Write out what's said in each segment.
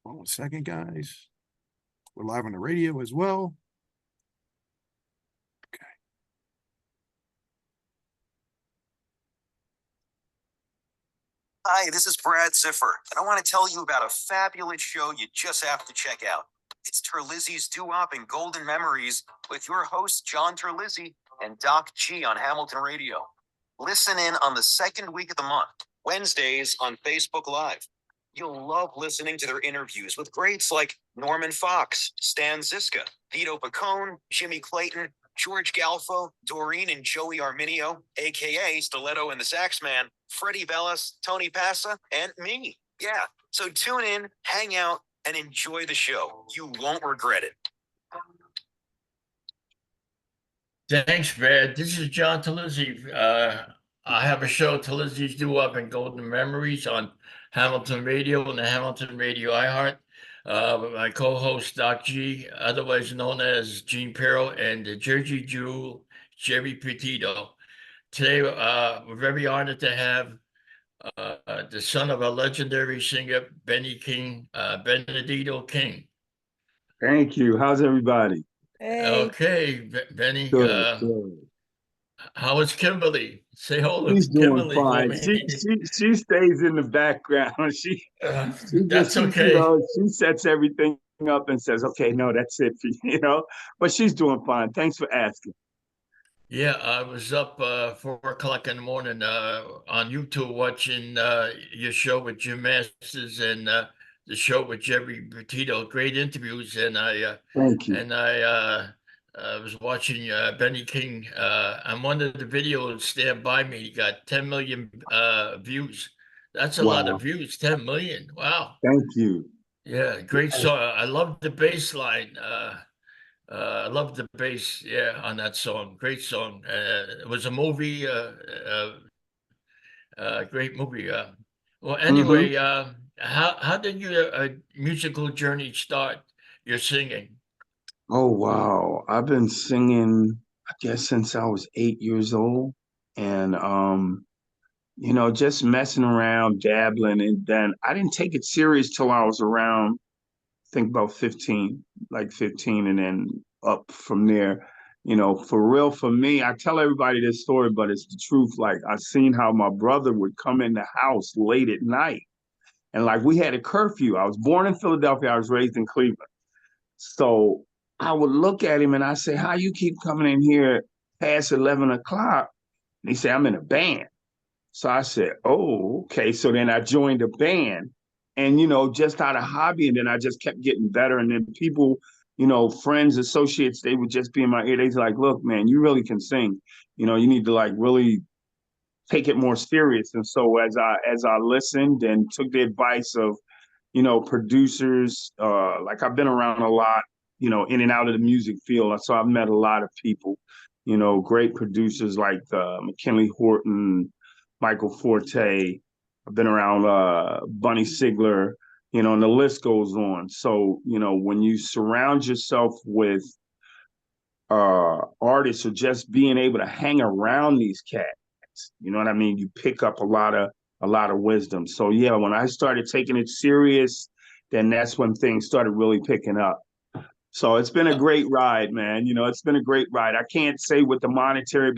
Hold on a second, guys. We're live on the radio as well. Okay. Hi, this is Brad Ziffer, and I want to tell you about a fabulous show you just have to check out. It's Terlizzis Doo-Wop and Golden Memories with your hosts John Terlizzi and Doc G on Hamilton Radio. Listen in on the second week of the month, Wednesdays on Facebook Live. You'll love listening to their interviews with greats like Norman Fox, Stan Ziska, Vito Pacone, Jimmy Clayton, George Galfo, Doreen and Joey Arminio, a.k.a. Stiletto and the Saxman, Freddie Bellis, Tony Passa, and me. Yeah, so tune in, hang out, and enjoy the show. You won't regret it. Thanks, Brad. This is John Terlizzi. I have a show, Terlizzi's Doo-Wop and Golden Memories, on Hamilton Radio and the Hamilton Radio iHeart. My co-host, Doc G, otherwise known as Gene Perro, and the Jersey Jewel, Jerry Petito. Today, we're very honored to have the son of a legendary singer, Benedito King. Thank you. How's everybody? Hey. Okay, Benny. Good, good. How is Kimberly? Say hello She's to doing Kimberly. fine. She stays in the background. She that's just, okay. She sets everything up and says, "Okay, no, that's it for you." But she's doing fine. Thanks for asking. Yeah, I was up 4 o'clock in the morning on YouTube watching your show with Jim Masters and the show with Jerry Petito. Great interviews, and Thank you. And I was watching Benny King. On one of the videos, Stand By Me, he got 10 million views. That's a lot of views, 10 million. Wow. Thank you. Yeah, great song. I love the bass line. I love the bass, on that song. Great song. It was a movie, great movie. Well, anyway, how did your musical journey start? Your singing? Oh, wow. I've been singing, I guess, since I was 8 years old. And, just messing around, dabbling. And then I didn't take it serious till I was around, I think about 15, like 15, and then up from there. For real, for me, I tell everybody this story, but it's the truth. Like, I seen how my brother would come in the house late at night. And like, we had a curfew. I was born in Philadelphia. I was raised in Cleveland. So I would look at him and I say, "How you keep coming in here past 11 o'clock?" And he said, "I'm in a band." So I said, "Oh, okay." So then I joined a band and, just out of hobby. And then I just kept getting better. And then people, friends, associates, they would just be in my ear. They'd like, "Look, man, you really can sing. You need to like really take it more serious." And so as I listened and took the advice of, producers, like I've been around a lot, in and out of the music field. So I've met a lot of people, great producers like McKinley Horton, Michael Forte. I've been around Bunny Sigler, and the list goes on. So, when you surround yourself with artists or just being able to hang around these cats, you know what I mean? You pick up a lot of wisdom. So yeah, when I started taking it serious, then that's when things started really picking up. So it's been a great ride, man. It's been a great ride. I can't say with the monetary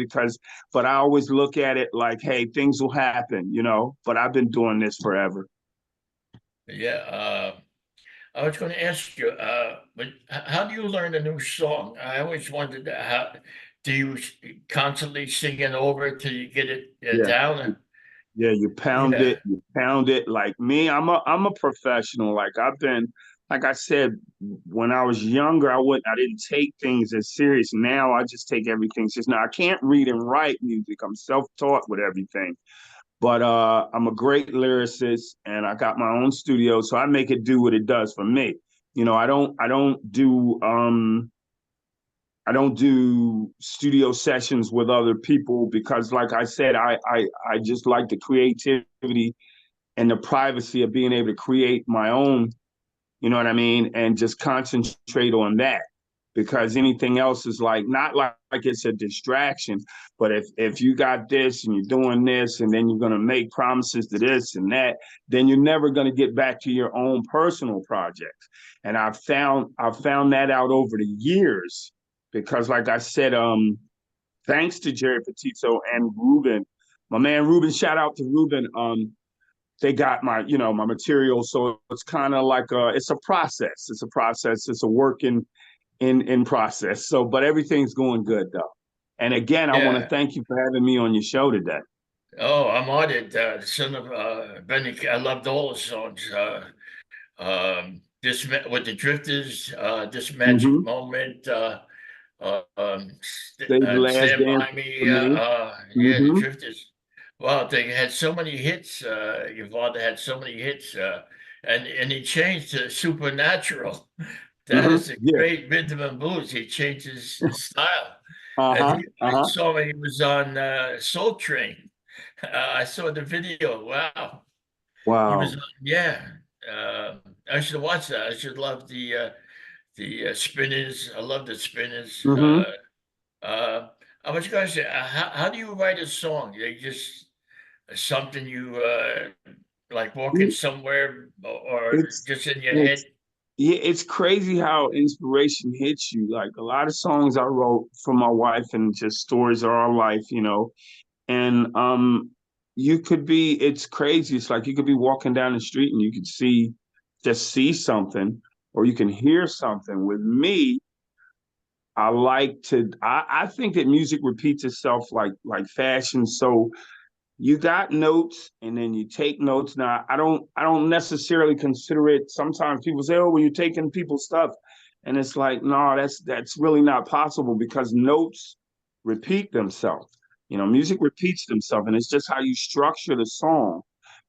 but I always look at it like, hey, things will happen, but I've been doing this forever. Yeah. I was going to ask you, but how do you learn a new song? I always wondered, how do you constantly sing it over till you get it down? Yeah, you pound it. Like me, I'm a professional. Like I said, when I was younger, I didn't take things as serious. Now I just take everything serious. Now I can't read and write music. I'm self-taught with everything. But I'm a great lyricist and I got my own studio, so I make it do what it does for me. I don't do studio sessions with other people because, like I said, I just like the creativity and the privacy of being able to create my own, you know what I mean, and just concentrate on that. because anything else is like not like it's a distraction, but if you got this and you're doing this and then you're going to make promises to this and that, then you're never going to get back to your own personal projects. And I've found that out over the years because, like I said, thanks to Jerry Petito and Ruben, my man Ruben, shout out to Ruben. They got my material, so it's kind of like it's a process. It's a process. It's a work in process. So, but everything's going good though. And again, I want to Yeah. thank you for having me on your show today. Oh, I'm on it. Son of Benny, I loved all the songs. This with the Drifters, this magic moment. Save the last Stand dance by me. for me. Yeah, the Mm-hmm. Drifters. Wow, they had so many hits. Your father had so many hits, and he changed to Supernatural. That Mm-hmm. is a Yeah. great rhythm and blues. He changed his style. And Uh-huh. I Uh-huh. saw him, he was on Soul Train. I saw the video. Wow. He was Wow. on, yeah. I should watch that. I should love the Spinners. I love the Spinners. Mm-hmm. I was going to say, how do you write a song? You just something you like walking somewhere or It's just in your it's head? yeah, it's crazy how inspiration hits you. Like a lot of songs I wrote for my wife and just stories of our life. And you could be, it's crazy. It's like you could be walking down the street and you could just see something, or you can hear something. With me, I think that music repeats itself like fashion. So you got notes and then you take notes. Now I don't necessarily consider it. Sometimes people say, oh, well, you're taking people's stuff. And it's like, no, that's really not possible because notes repeat themselves. Music repeats themselves, and it's just how you structure the song,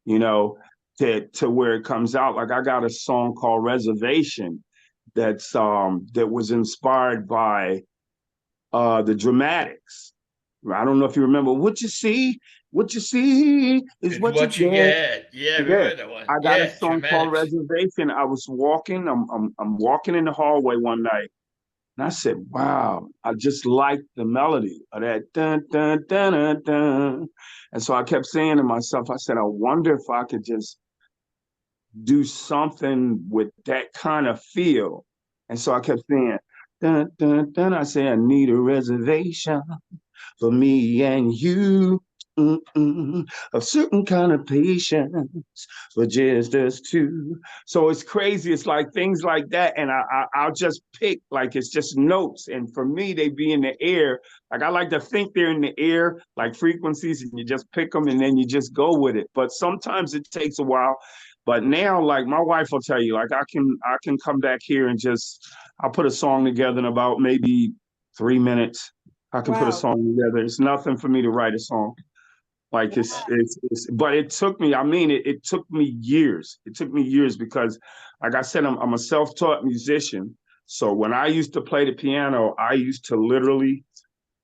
you know, to where it comes out. Like I got a song called Reservation that was inspired by the Dramatics. I don't know if you remember. What you see is It's what you what you get. get. Yeah, we Yeah, heard that one. I got a Yeah, song called dramatics. Reservation. I was walking. I'm walking in the hallway one night, and I said, "Wow, I just like the melody of that dun dun dun dun dun." And so I kept saying to myself, I said, "I wonder if I could just do something with that kind of feel." And so I kept saying, "Dun dun dun." I said, "I need a reservation for me and you, a certain kind of patience for just us two." So it's crazy. It's like things like that, and I'll just pick like it's just notes, and for me they be in the air. Like I like to think they're in the air, like frequencies, and you just pick them and then you just go with it. But sometimes it takes a while. But now, like my wife will tell you, like I can come back here and I'll put a song together in about maybe 3 minutes. I can put a Wow. song together. It's nothing for me to write a song. Like Uh, but it took me, I mean, it took me years. It took me years because, like I said, I'm a self-taught musician. So when I used to play the piano, I used to literally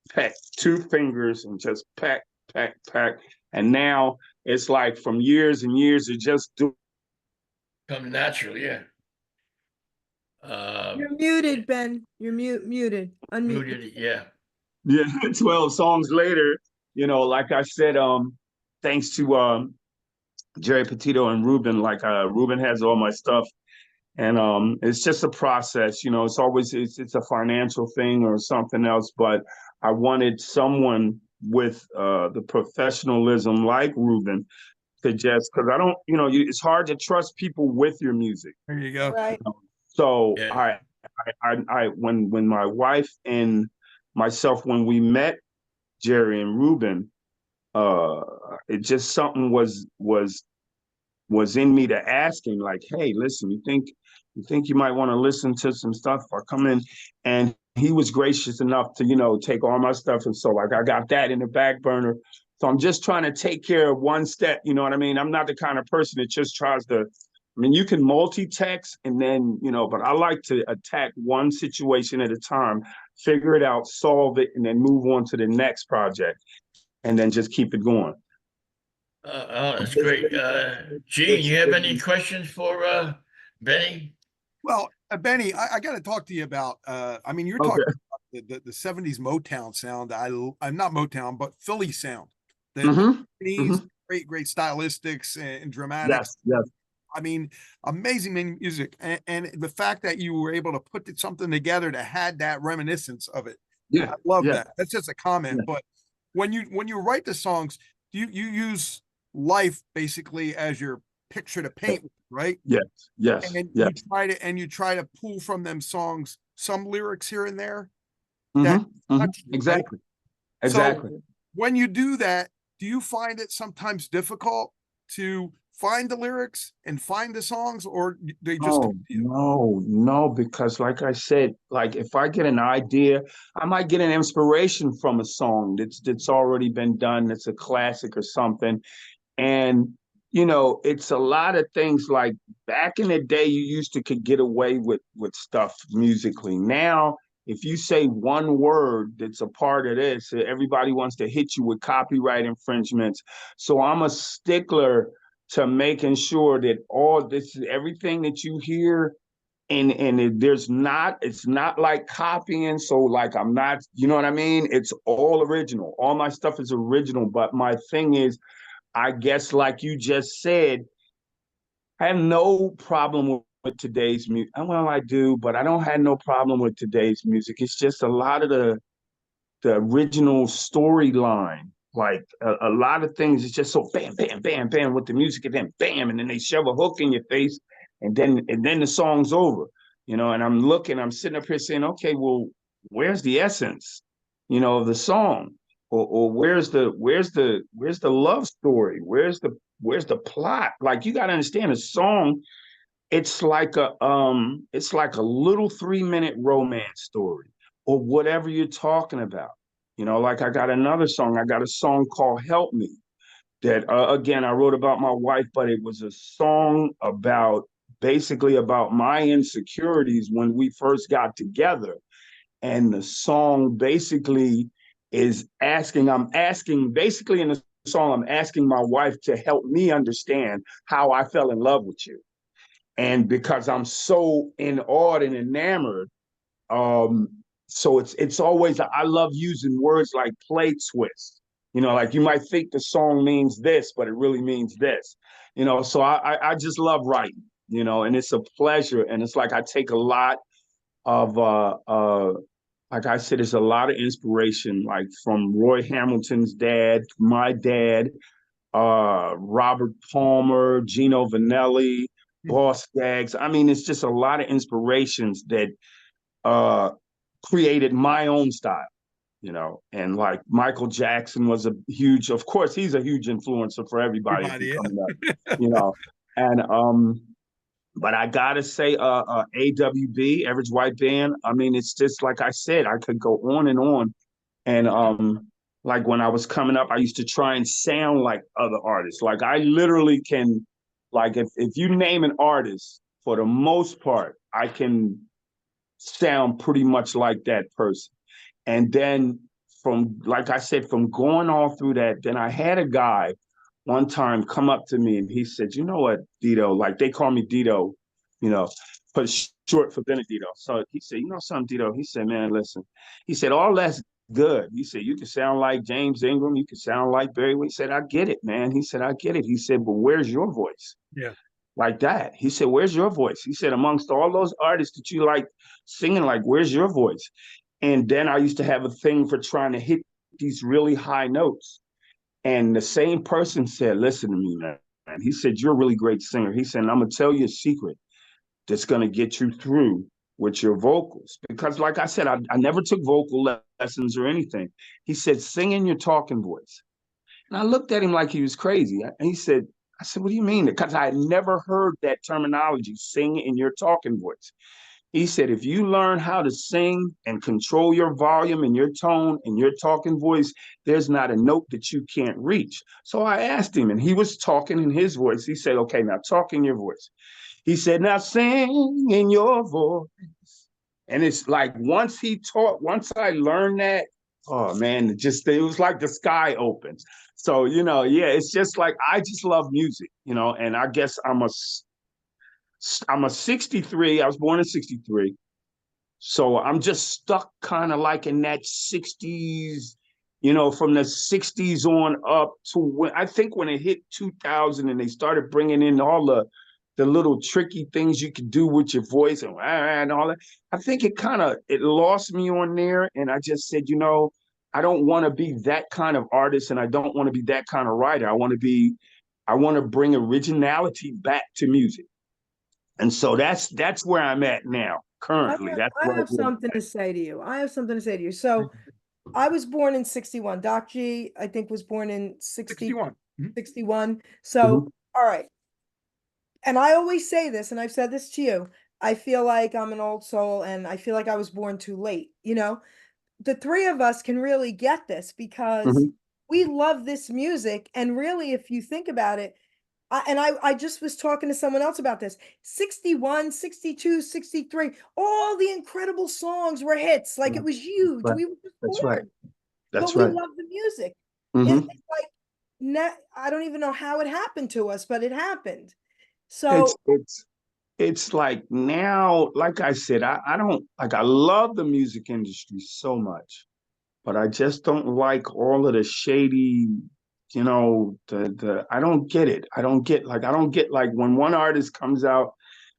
peck 2 fingers and just peck, peck, peck. And now it's like from years and years of just do. Come natural, yeah. Uh, You're muted, Ben. You're muted. Unmute. Muted, yeah. Yeah, 12 songs later, like I said, thanks to Jerry Petito and Ruben, like Ruben has all my stuff. And it's just a process, it's always it's a financial thing or something else. But I wanted someone with the professionalism like Ruben to just because I don't, it's hard to trust people with your music. There you go. Right. So Yeah. when my wife and myself, when we met Jerry and Ruben, uh, it just something was in me to ask him, like, hey, listen, you think you might want to listen to some stuff or come in? And he was gracious enough to, take all my stuff. And so like I got that in the back burner. So I'm just trying to take care of one step, you know what I mean? I'm not the kind of person that just tries to, I mean, you can multitask and then, but I like to attack one situation at a time, figure it out, solve it, and then move on to the next project and then just keep it going. Oh, that's great. Gene, you have any questions for Benny? Well, Benny, I got to talk to you about. I mean, you're Okay. talking about the 70s Motown sound. I'm not Motown, but Philly sound. Mm-hmm. These great stylistics and dramatics. Yes, yes, I mean, amazing music, and the fact that you were able to put something together that had that reminiscence of it. yeah, I love yeah. that. That's just a comment. Yeah. But when you write the songs, you use life basically as your picture to paint, right? Yes, yes, And yes. you try to pull from them songs some lyrics here and there that Mm-hmm. touch you, right? Exactly. So Exactly. when you do that, do you find it sometimes difficult to find the lyrics and find the songs, or they just come Oh, to you? no, because like I said, like if I get an idea, I might get an inspiration from a song that's already been done, that's a classic or something. And it's a lot of things like back in the day you used to could get away with stuff musically. Now, if you say one word that's a part of this, everybody wants to hit you with copyright infringements. So I'm a stickler to making sure that all this, everything that you hear, it's not like copying. So like I'm not, you know what I mean? It's all original. All my stuff is original. But my thing is, I guess like you just said, I have no problem with today's music. Well, I do, but I don't have no problem with today's music. It's just a lot of the original storyline. Like a lot of things, it's just so bam, bam, bam, bam with the music, and then bam, and then they shove a hook in your face, and then the song's over. And I'm sitting up here saying, okay, well, where's the essence, of the song? Or where's the love story? Where's the plot? Like you gotta understand a song, it's like a little 3-minute romance story or whatever you're talking about. Like I got a song called Help Me that again I wrote about my wife, but it was a song about basically about my insecurities when we first got together. And the song basically I'm asking basically in the song, I'm asking my wife to help me understand how I fell in love with you. And because I'm so in awe and enamored, um, so it's always, I love using words like play twist. Like you might think the song means this, but it really means this. So I just love writing. And it's a pleasure. And it's like I take a lot of like I said, there's a lot of inspiration, like from Roy Hamilton's dad, my dad, Robert Palmer, Gino Vanelli, Boss Gags. I mean, it's just a lot of inspirations that uh, created my own style, and like Michael Jackson was of course, he's a huge influencer for everybody Everybody, coming up, and but I gotta say, AWB, Average White Band. I mean, it's just like I said, I could go on and on. And like when I was coming up, I used to try and sound like other artists. Like I literally can, like if you name an artist, for the most part, I can sound pretty much like that person. And then like I said, from going all through that, then I had a guy one time come up to me and he said, you know what, Dito, like they call me Dito, but short for Benedito. So he said, you know something, Dito? He said, man, listen. He said, all that's good. He said, you can sound like James Ingram. You can sound like Barry. He said, I get it, man. He said, I get it. He said, but where's your voice? Yeah. Like that. He said, where's your voice? He said, amongst all those artists that you like singing, like, where's your voice? And then I used to have a thing for trying to hit these really high notes. And the same person said, listen to me, man. He said, you're a really great singer. He said, I'm going to tell you a secret that's going to get you through with your vocals. Because like I said, I never took vocal lessons or anything. He said, sing in your talking voice. And I looked at him like he was crazy. And I said, what do you mean? Because I had never heard that terminology, sing in your talking voice. He said, if you learn how to sing and control your volume and your tone and your talking voice, there's not a note that you can't reach. So I asked him, and he was talking in his voice. He said, okay, now talk in your voice. He said, now sing in your voice. And it's like, once I learned that, oh man, it was like the sky opens. So, yeah, it's just like, I just love music, and I guess I'm a I'm a 63. I was born in 63. So I'm just stuck kind of like in that 60s, from the 60s on up to when I think when it hit 2000 and they started bringing in all the little tricky things you could do with your voice and all that. I think it lost me on there. And I just said, I don't want to be that kind of artist and I don't want to be that kind of writer. I want to bring originality back to music. And so that's where I'm at now. Currently, that's I right have where I'm something at. to say to you. I have something to say to you. So I was born in 61. Doc G, I think, was born in 61. 61. So, Mhm. all right. And I always say this, and I've said this to you. I feel like I'm an old soul and I feel like I was born too late. The three of us can really get this because Mhm. we love this music. And really, if you think about it, I just was talking to someone else about this. 61, 62, 63, all the incredible songs were hits. Like it was huge. Right. We were just That's right. born, but That's we right. love the music. Mhm. It's like, I don't even know how it happened to us, but it happened. It's So it's it's like now, like I said, I don't like I love the music industry so much, but I just don't like all of the shady, the I don't get it. I don't get like when one artist comes out,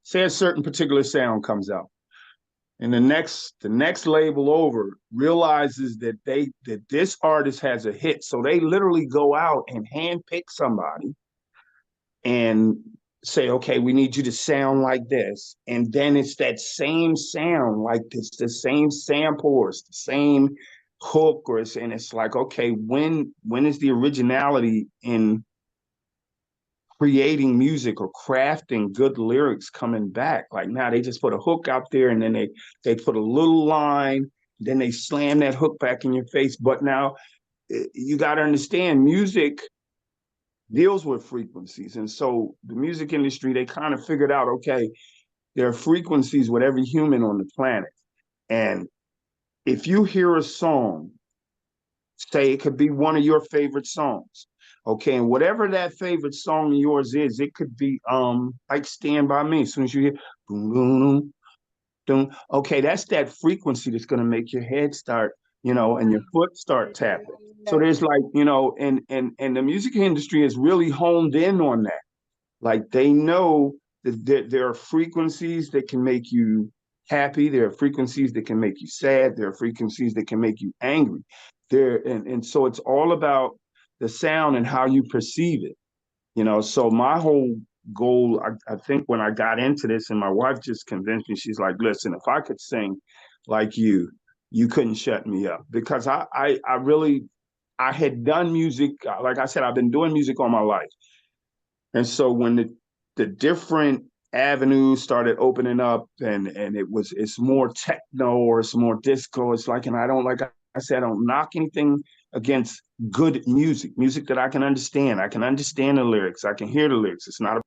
say a certain particular sound comes out, and the next label over realizes that this artist has a hit. So they literally go out and handpick somebody and say, okay, we need you to sound like this. And then it's that same sound, like it's the same sample or it's the same hook, and it's like, okay, when is the originality in creating music or crafting good lyrics coming back? Like now they just put a hook out there and then they put a little line, then they slam that hook back in your face. But now you got to understand music deals with frequencies. And so the music industry, they kind of figured out, okay, there are frequencies with every human on the planet. And if you hear a song, say it could be one of your favorite songs, okay, and whatever that favorite song of yours is, it could be like Stand By Me. As soon as you hear boom, boom, boom, boom, okay, that's that frequency that's going to make your head start, and your foot start tapping. So there's like, and the music industry is really honed in on that. Like they know that there are frequencies that can make you happy. There are frequencies that can make you sad. There are frequencies that can make you angry. And so it's all about the sound and how you perceive it. So my whole goal, I think when I got into this, and my wife just convinced me, she's like, listen, if I could sing like you couldn't shut me up. Because I really, I had done music, like I said, I've been doing music all my life. And so when the different avenues started opening up and it's more techno or it's more disco, it's like, and I don't, like I said, I don't knock anything against good music that I can understand. I can understand the lyrics. I can hear the lyrics. It's not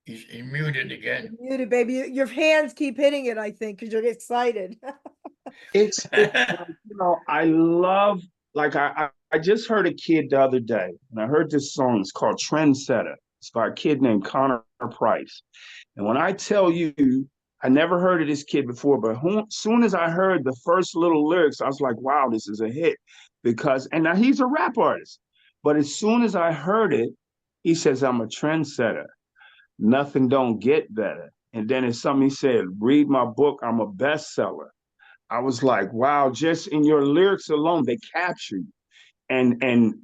He's muted you're again. muted, baby. Your hands keep hitting it, I think, because you're excited. it's like, I love, like I just heard a kid the other day and I heard this song. It's called Trendsetter. It's by a kid named Connor Price. And when I tell you, I never heard of this kid before, but soon as I heard the first little lyrics, I was like, wow, this is a hit. And now he's a rap artist. But as soon as I heard it, he says, I'm a trendsetter. Nothing don't get better. And then it's something he said, read my book, I'm a bestseller. I was like, wow, just in your lyrics alone, they capture you. And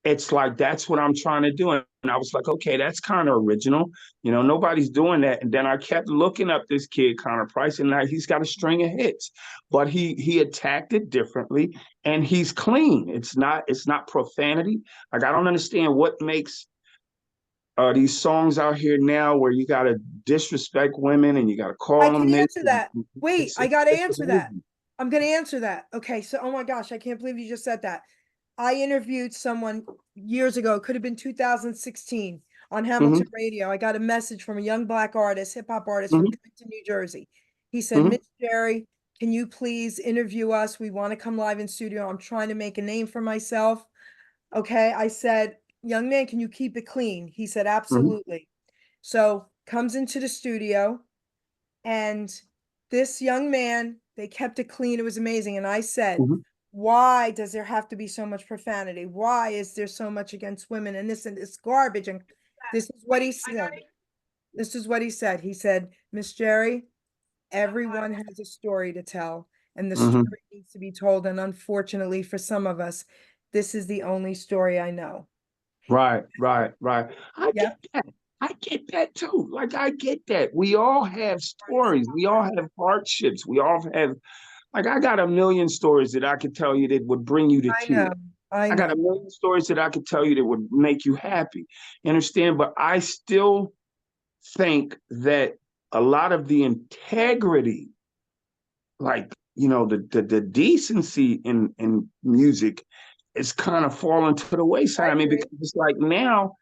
it's like that's what I'm trying to do. And I was like, okay, that's kind of original. Nobody's doing that. And then I kept looking up this kid, Connor Price, and now he's got a string of hits, but he attacked it differently, and he's clean. It's not profanity. Like I don't understand what makes these songs out here now where you got to disrespect women and you got to I call can them names. answer that. Wait, I got to It's answer that. amazing. I'm going to answer that. Okay. So, oh my gosh, I can't believe you just said that. I interviewed someone years ago, could have been 2016 on Hamilton Mhm, Radio. I got a message from a young black artist, hip hop artist from mhm, Clinton, New Jersey. He said, mhm. Miss Jerry, can you please interview us? We want to come live in studio. I'm trying to make a name for myself. Okay. I said, young man, can you keep it clean? He said, Mhm. absolutely. So comes into the studio, and this young man, they kept it clean. It was amazing. And I said, Mhm. why does there have to be so much profanity? Why is there so much against women and this garbage? And this is what he said. This is what he said. He said, Miss Jerry, everyone has a story to tell, and the Mhm. story needs to be told. And unfortunately, for some of us, this is the only story I know. Right, right, right. I Yep. get that. I get that too. Like I get that. We all have stories. We all have hardships. We all have like I got a million stories that I could tell you that would bring you to I know. tears. I I got know. a million stories that I could tell you that would make you happy. You understand? But I still think that a lot of the integrity, like the decency in music, is kind of falling to the wayside. I I mean, agree. because it's like now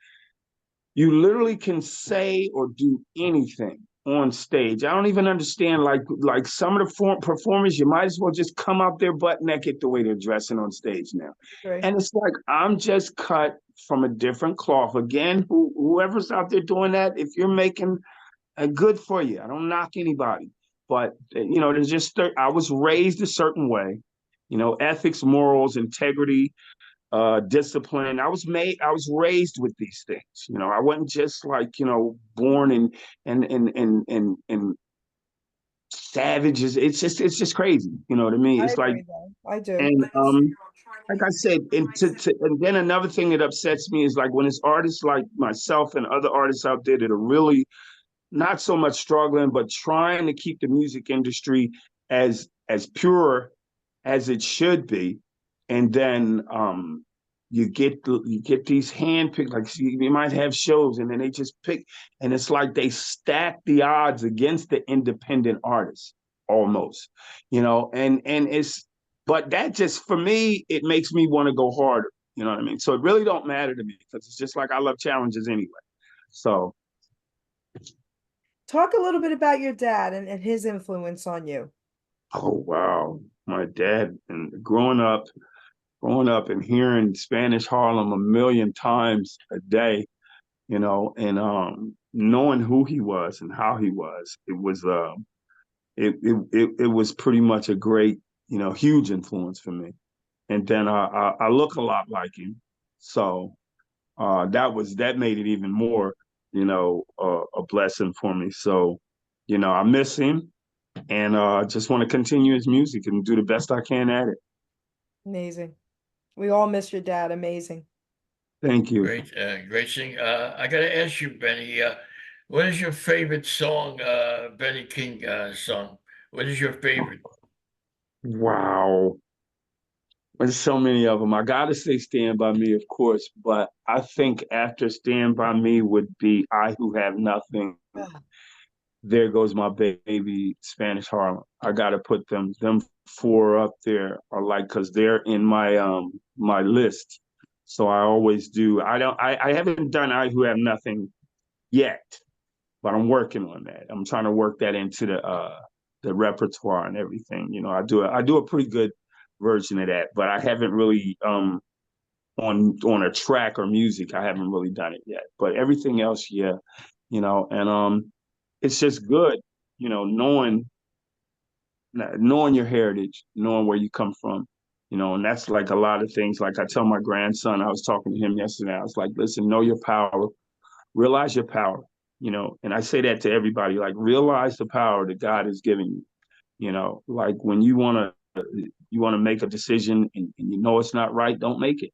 you literally can say or do anything on stage. I don't even understand like some of the performers, you might as well just come out there butt naked the way they're dressing on stage now. Agree. And it's like I'm just cut from a different cloth. Again, whoever's out there doing that, if you're making good for you. I don't knock anybody, but there's just I was raised a certain way, ethics, morals, integrity, discipline. I was raised with these things. I wasn't just like born and savages. It's just crazy. You know what I mean? I It's like agree, though. I do. and like I said, and then another thing that upsets me is like when it's artists like myself and other artists out there that are really not so much struggling, but trying to keep the music industry as pure as it should be. And then you get these handpicked, like you might have shows, and then they just pick, and it's like they stack the odds against the independent artists almost, and it's but that just for me, it makes me want to go harder. You know what I mean? So it really don't matter to me because it's just like I love challenges anyway. So Talk a little bit about your dad and his influence on you. oh wow, my dad and growing up and hearing Spanish Harlem a million times a day, and knowing who he was and how he was, it was pretty much a great, huge influence for me. And then I look a lot like him, so that made it even more, a blessing for me. So, I miss him and just want to continue his music and do the best I can at it. Amazing. We all miss your dad. Amazing. Thank you. Great sing. I gotta ask you, Benny, what is your favorite song, Benny King song? What is your favorite? Wow. There's so many of them. I gotta say Stand By Me, of course, but I think after Stand By Me would be I Who Have Nothing, There Goes My Baby, Spanish Harlem. I gotta put them four up there, or like, cause they're in my list. So I always do. I haven't done I Who Have Nothing yet, but I'm working on that. I'm trying to work that into the repertoire and everything. I do a pretty good version of that, but I haven't really on a track or music. I haven't really done it yet. But everything else, yeah, and it's just good, knowing your heritage, knowing where you come from. And that's like a lot of things. Like I tell my grandson, I was talking to him yesterday. I was like, listen, know your power, realize your power, and I say that to everybody, like realize the power that God has given you. Like when you want to make a decision and it's not right, don't make it.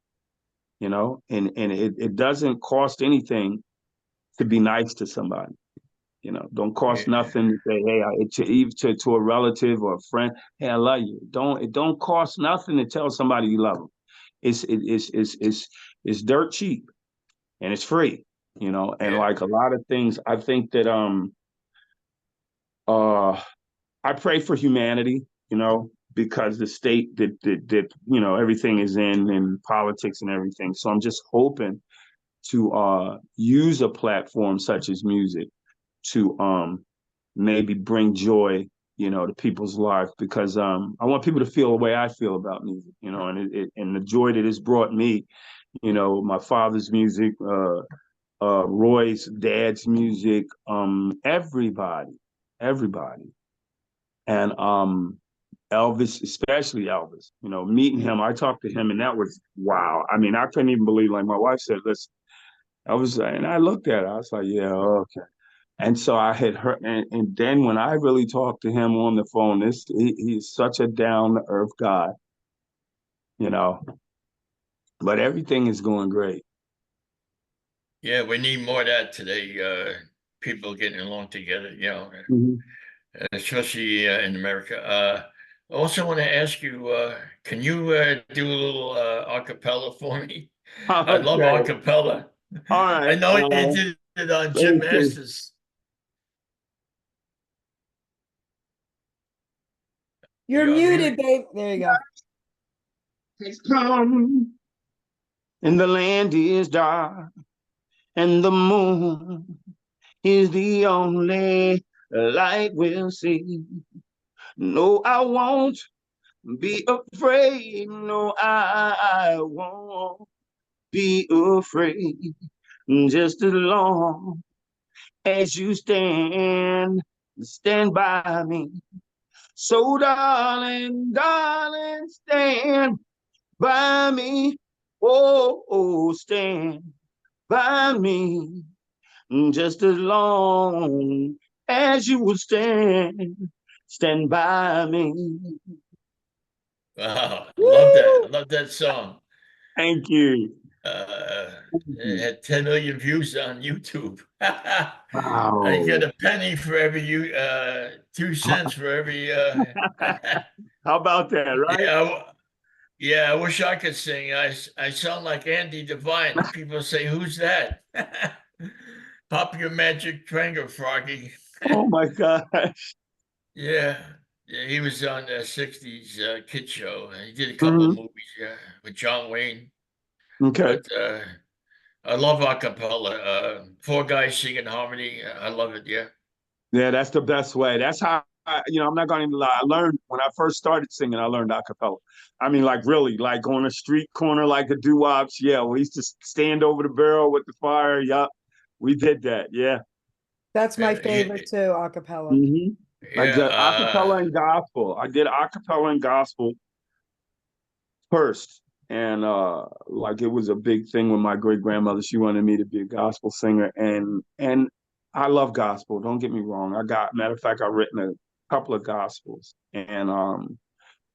And it doesn't cost anything to be nice to somebody. Don't cost Yeah, nothing to say, hey, to a relative or a friend, hey, I love you. It don't cost nothing to tell somebody you love them. It's dirt cheap and it's free. And yeah, like a lot of things, I think that uh I pray for humanity, because the state that everything is in and politics and everything. So I'm just hoping to use a platform such as music to maybe bring joy, to people's life, because I want people to feel the way I feel about music, and the joy that it's brought me, my father's music, Roy's dad's music, everybody. And Elvis, especially Elvis, you know, meeting him, I talked to him and that was wow. I mean, I couldn't even believe, like my wife said, listen, Elvis, and I looked at it, I was like, yeah, okay. And so I had heard, and then when I really talked to him on the phone, he's such a down to earth guy, you know, but everything is going great. Yeah, we need more of that today. People getting along together, you know, Mhm. especially in America. I also want to ask you, can you do a little a cappella for me? I love a Okay. cappella. All I right. know you did it on Let Jim me see. Masters. You're You're muted, muted. babe. There you go. Has come and the land is dark and the moon is the only light we'll see. No, I won't be afraid. No, I won't be afraid. Just as long as you stand by me. So, darling, darling, stand by me. Oh, oh, stand by me. Just as long as you will stand by me. Wow, I love that. I Woo! love that song. Thank you. Uh, Thank it you. had 10 million views on YouTube. I get Wow. a penny for every 2 cents for every How about that, right? yeah, yeah, I wish I could sing. I sound like Andy Devine. People say, "Who's that?" Pop your magic finger, Froggy. Oh my gosh. Yeah, yeah, he was on the '60s kid show. He did a couple of Mhm. movies, yeah, with John Wayne. Okay. But I love a cappella. Four guys singing harmony. I love it. Yeah. Yeah, that's the best way. That's how I'm not going to lie. I learned when I first started singing, I learned a cappella. I mean, like really, like on a street corner, like the doo-wops. Yeah, we used to stand over the barrel with the fire. Yup, we did that. Yeah. That's my Yeah, favorite too, a cappella. Hmm. Like yeah, acapella and gospel. I did acapella and gospel first. And like it was a big thing with my great grandmother. She wanted me to be a gospel singer. And I love gospel. Don't get me wrong. Matter of fact, I've written a couple of gospels. And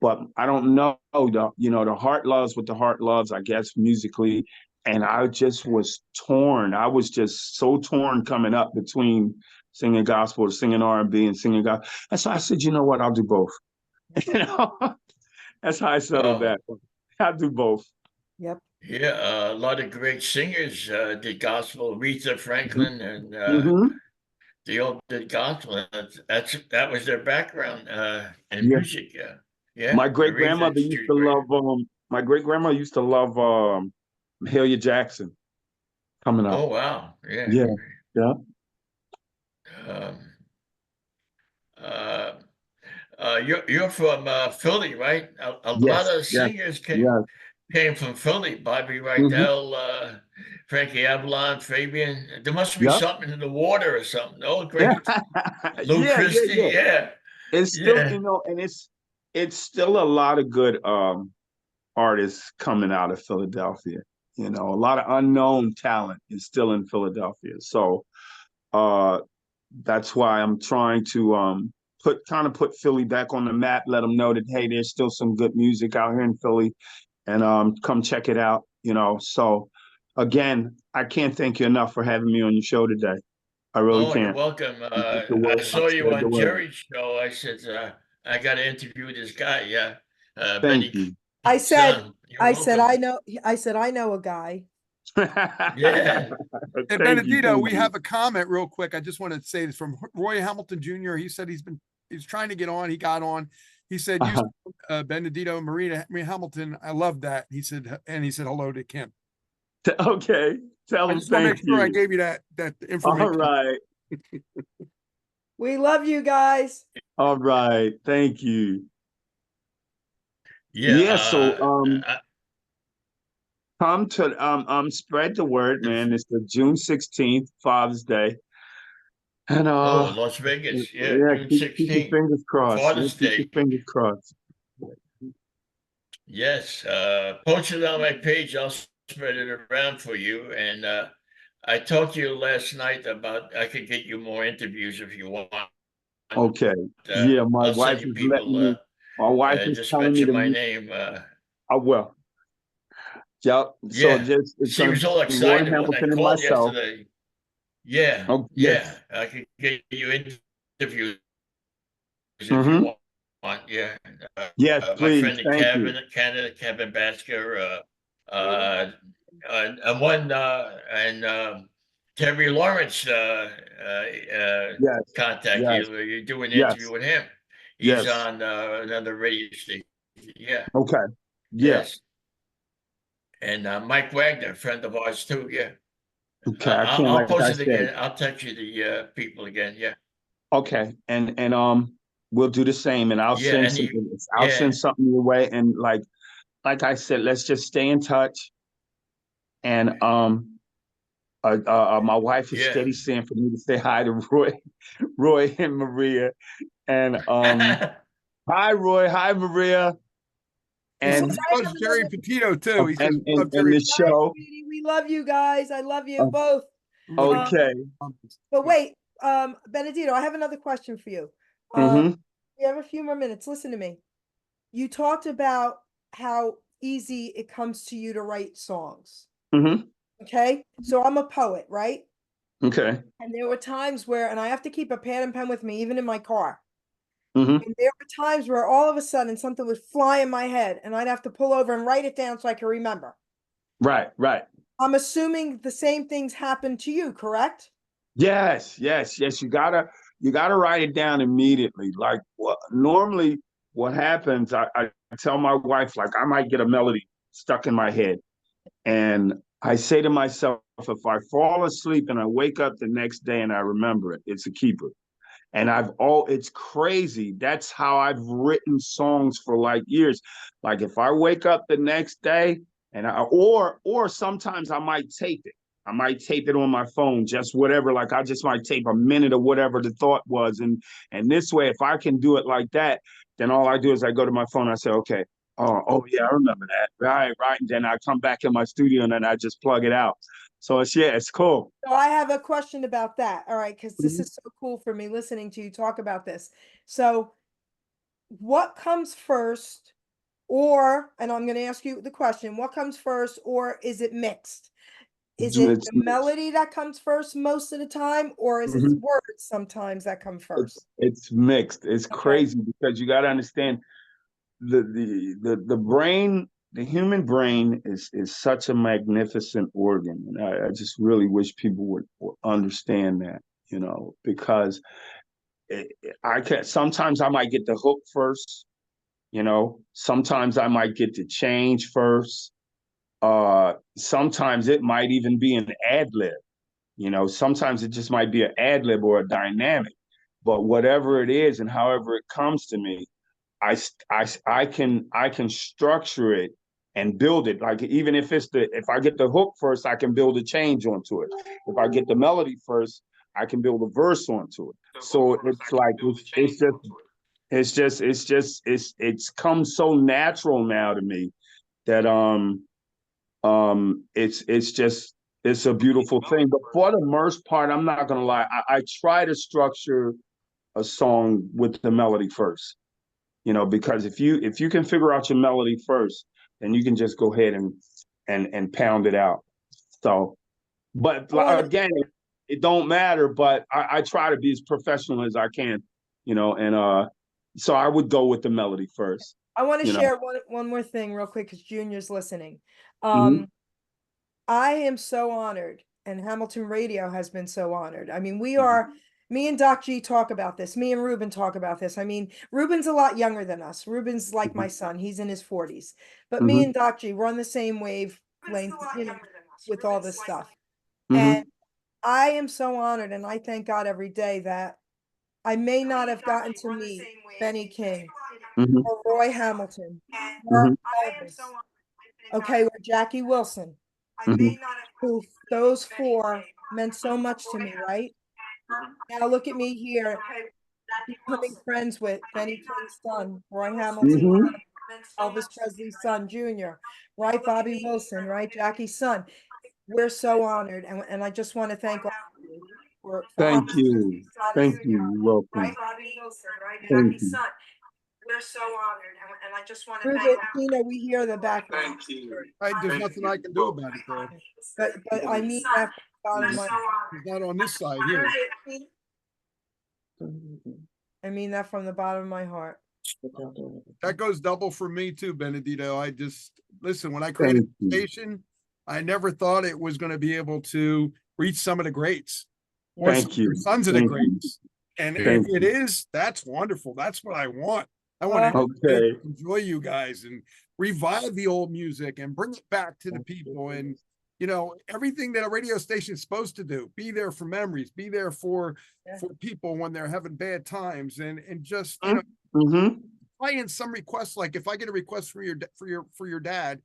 but I don't know the heart loves what the heart loves, I guess, musically. And I just was torn. I was just so torn coming up between singing gospel, singing R&B, and singing God. And so I said, you know what? I'll do both. You know, that's how I settled well, that. I'll do both. Yep. yeah. A lot of great singers did gospel. Aretha Franklin and Mm-hmm. they all did gospel. That was their background in Yeah. music. Yeah, yeah. My great Aretha, grandmother she used was to great. love my great grandma used to love Mahalia Jackson coming up. Oh wow, yeah. Yeah. Yeah. Um, uh, you're from Philly, right? A lot Yes. of Yes. singers Yes. came from Philly. Bobby Mm-hmm. Rydell, Frankie Avalon, Fabian. There must be Yep. something in the water or something. Oh, Yeah. great. Lou Yeah. Yeah. Christie, Yeah. yeah, It's still, yeah. and it's still a lot of good artists coming out of Philadelphia. A lot of unknown talent is still in Philadelphia. So uh that's why I'm trying to put Philly back on the map, let them know that hey, there's still some good music out here in Philly, and come check it out. So again, I can't thank you enough for having me on your show today. I really Oh, you're can't. welcome. I'll I saw you spread the on word. Jerry's show. I said, I got to interview this guy. Yeah. Thank Benny you. I said, son. You're I said, I welcome. know, I said, I know a guy. Yeah. And Thank you. Benedito, Thank we you. have a comment real quick. I just want to say this from Roy Hamilton Jr. He said he's trying to get on. He got on. He said, "You, Benedito, Maria Hamilton. I love that." He said, and he said hello to Kim. Okay. Tell I them just want to make thank sure I you. gave you that All information. right. We love you guys. All right. Thank you. Yeah. Yeah. So Come to spread the word, man. It's the June 16th, Father's Day. And Oh, Las Vegas. Yeah, yeah, June keep your 16th, fingers crossed. Yeah, Father's keep your Day. fingers crossed. Yes, post it on my page. I'll spread it around for you. And I talked to you last night about I could get you more interviews if you want. Okay. Yeah, my I'll wife send you is people. letting me. My wife is Just telling me mention my to. name. I will. Yep. So Yeah, just it's she gonna was be all Roy excited when I Hamilton and called myself. yesterday. Yeah, Oh yeah, yes. I could get you interviews if you Mm-hmm. want. Yeah, Yes, my please. friend in Thank you. Canada, Kevin Basker, and one and Terry Lawrence Yes. contact Yes. you. You do an interview Yes. with him. He's Yes. on another radio station. Yeah, Okay. Yeah. yes, and Mike Wagner, a friend of ours too. Yeah. Okay. I can't, I'll like post I it said. again. I'll text you the people again. Yeah. Okay. And we'll do the same, and Yeah. And you, I'll yeah. send something your way, and like I said, let's just stay in touch. And my wife is Yeah. steady saying for me to say hi to Roy and Maria. And hi Roy, hi Maria. He says And he loves Jerry Petito too. He says we love and Jerry. the Hi, show. sweetie. We love you guys. I love you Oh, both. okay. But wait, Benedito, I have another question for you. Mm-hmm. We have a few more minutes. Listen to me. You talked about how easy it comes to you to write songs. Mm-hmm. Okay. So I'm a poet, right? Okay. And there were times where, and I have to keep a pad and pen with me, even in my car. Mm-hmm. And there were times where all of a sudden something would fly in my head and I'd have to pull over and write it down so I can remember. Right, right. I'm assuming the same things happen to you, correct? Yes, yes, yes. You gotta write it down immediately. Like normally what happens, I tell my wife, like I might get a melody stuck in my head. And I say to myself, if I fall asleep and I wake up the next day and I remember it, it's a keeper. And it's crazy. That's how I've written songs for like years. Like if I wake up the next day and or sometimes I might tape it. I might tape it on my phone, just whatever. Like I just might tape a minute of whatever the thought was. And this way, if I can do it like that, then all I do is I go to my phone, I say, okay, oh yeah, I remember that. Right. And then I come back in my studio and then I just plug it out. So it's cool. So I have a question about that. All right, because this Mhm. is so cool for me listening to you talk about this. So what comes first, or, and I'm going to ask you the question, what comes first, or is it mixed? Is it It's the melody that comes first most of the time, or is it Mhm. words sometimes that come first? It's mixed. It's Okay. crazy because you got to understand the brain, the human brain is such a magnificent organ, and I just really wish people would understand that, because I can sometimes I might get the hook first, sometimes I might get the change first. Sometimes it might even be an ad lib. Sometimes it just might be an ad lib or a dynamic. But whatever it is and however it comes to me, I can structure it and build it. Like even if I get the hook first, I can build a change onto it. If I get the melody first, I can build a verse onto it. So it's like it's come so natural now to me that it's a beautiful thing. But for the most part, I'm not gonna lie, I try to structure a song with the melody first, because if you can figure out your melody first, then you can just go ahead and pound it out. So, but I want to again, it don't matter. But I try to be as professional as I can, and so I would go with the melody first. I want to You know. share one more thing real quick because Junior's listening. Mm-hmm. I am so honored, and Hamilton Radio has been so honored. I mean, Mm-hmm. me and Doc G talk about this. Me and Ruben talk about this. I mean, Ruben's a lot younger than us. Ruben's like my son. He's in his 40s. But me Mm-hmm. and Doc G, we're on the same wavelength, with all this stuff. Mm-hmm. And I am so honored, and I thank God every day that I may not have gotten to meet Benny King Mm-hmm. or Roy Hamilton or Mm-hmm. Elvis okay, with Jackie Wilson, Mhm. who those four meant so much to me, right? Now look at me here, becoming friends with Benny King's son, Roy Hamilton, Mhm. Elvis Presley's son, Jr., right? Bobby Wilson, right? Jackie's son. We're so honored, and I just want to thank all of you for Thank honoring you. Thank you. You're welcome. Bobby Wilson, right? Thank Jackie's you. son. We're so honored, and I just want to thank Tina, we hear the background. There's nothing I can do about it, though. But I mean that from the bottom of my It's not on this side here. I mean that from the bottom of my heart. That goes double for me too, Benedito. I just listen, when I created the station, I never thought it was going to be able to reach some of the greats or Thank you. sons of the Thank you. greats. And if Thank it you. is, that's wonderful. That's what I want. I want to Okay. enjoy you guys and revive the old music and bring it back to the people. And you know, everything that a radio station is supposed to do, be there for memories, be there for people when they're having bad times, and just you know, Mhm. playing some requests. Like if I get a request for your dad,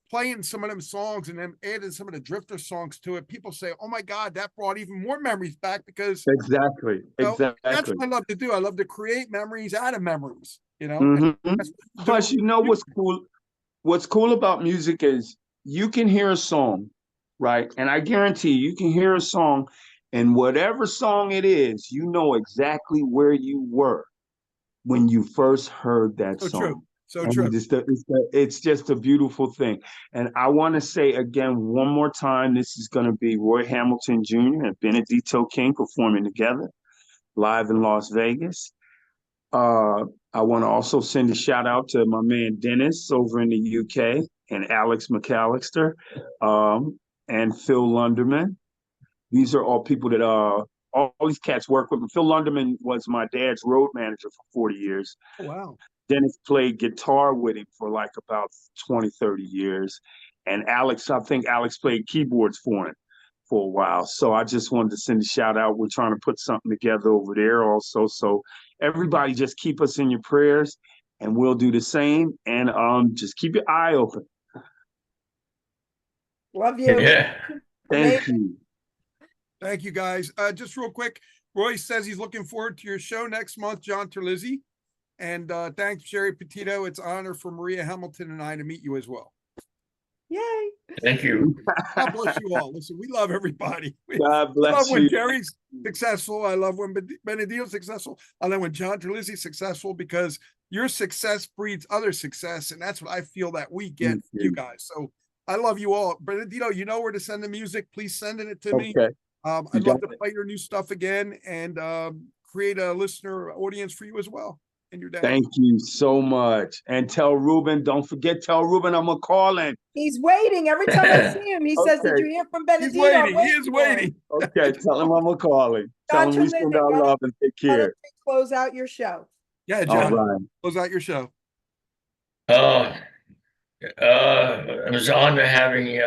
playing some of them songs and then adding some of the Drifter songs to it, people say, "Oh my God, that brought even more memories back." Because Exactly. you know, that's Exactly. what I love to do. I love to create memories out of memories. You know, Mhm. that's what I'm Plus, doing. you know what's cool? What's cool about music is you can hear a song, right? And I guarantee you can hear a song, and whatever song it is, you know exactly where you were when you first heard that So true. song. So And true. it's just a beautiful thing. And I want to say again, one more time, this is going to be Roy Hamilton Jr. and Benedito King performing together live in Las Vegas. I want to also send a shout out to my man Dennis over in the UK and Alex McAllister and Phil Lunderman. These are all people that all these cats work with me. Phil Lunderman was my dad's road manager for 40 years. Oh, wow. Dennis played guitar with him for like about 20, 30 years. And Alex, I think Alex played keyboards for him for a while. So I just wanted to send a shout out. We're trying to put something together over there also. So everybody just keep us in your prayers and we'll do the same. And just keep your eye open. Love you. Yeah. Thank you. Thank you, guys. Just real quick, Roy says he's looking forward to your show next month, John Terlizzi. And thanks, Sherry Petito. It's an honor for Maria Hamilton and I to meet you as well. Yay. Thank you. God bless you all. Listen, we love everybody. God I bless love when you. Jerry's successful. I love when Benedito's successful. I love when John Terlizzi's successful, because your success breeds other success. And that's what I feel that we get from you guys. So I love you all. Benedito, you know where to send the music. Please send it to me. Okay. I'd love to play your new stuff again and create a listener audience for you as well and your dad. Thank you so much. And tell Ruben, don't forget, tell Ruben I'm going to call in. He's waiting. Every time I see him, he says, "Did Okay. you hear from He's Benedito?" waiting. He is waiting. Okay, tell him I'm going to call him. Tell John him we send Terlizzi, our love and take why don't care. you close out your show? Yeah, All John. right. Close out your show. It was an honor having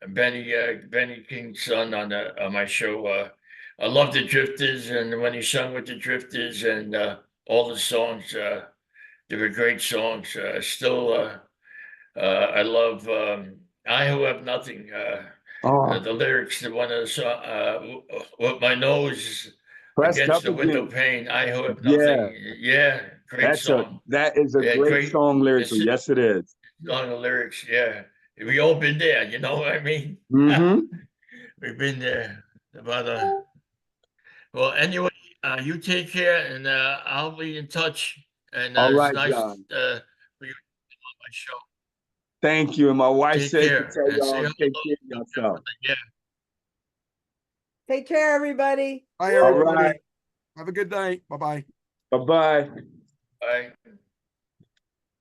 Benny King's son on my show. I love the Drifters, and when he sung with the Drifters and all the songs, they were great songs. I love "I Who Have Nothing." The lyrics to one of the songs, with my nose Pressed against up the window again. pane. I who have Yeah, nothing. Yeah, great song. that is a Yeah, great great. song lyrically. It's Yes, it is. on the lyrics. Yeah, we all been there. You know what I mean? Mm-hmm. We've been there. Well, anyway, you take care, and I'll be in touch. And All it's right, nice John. for you on my show. Thank you. And my wife Take said to care tell and say y'all, hello. take care of yourself. Yeah. Take care, everybody. Bye, All everybody. right. Have a good night. Bye-bye. Bye-bye. Bye.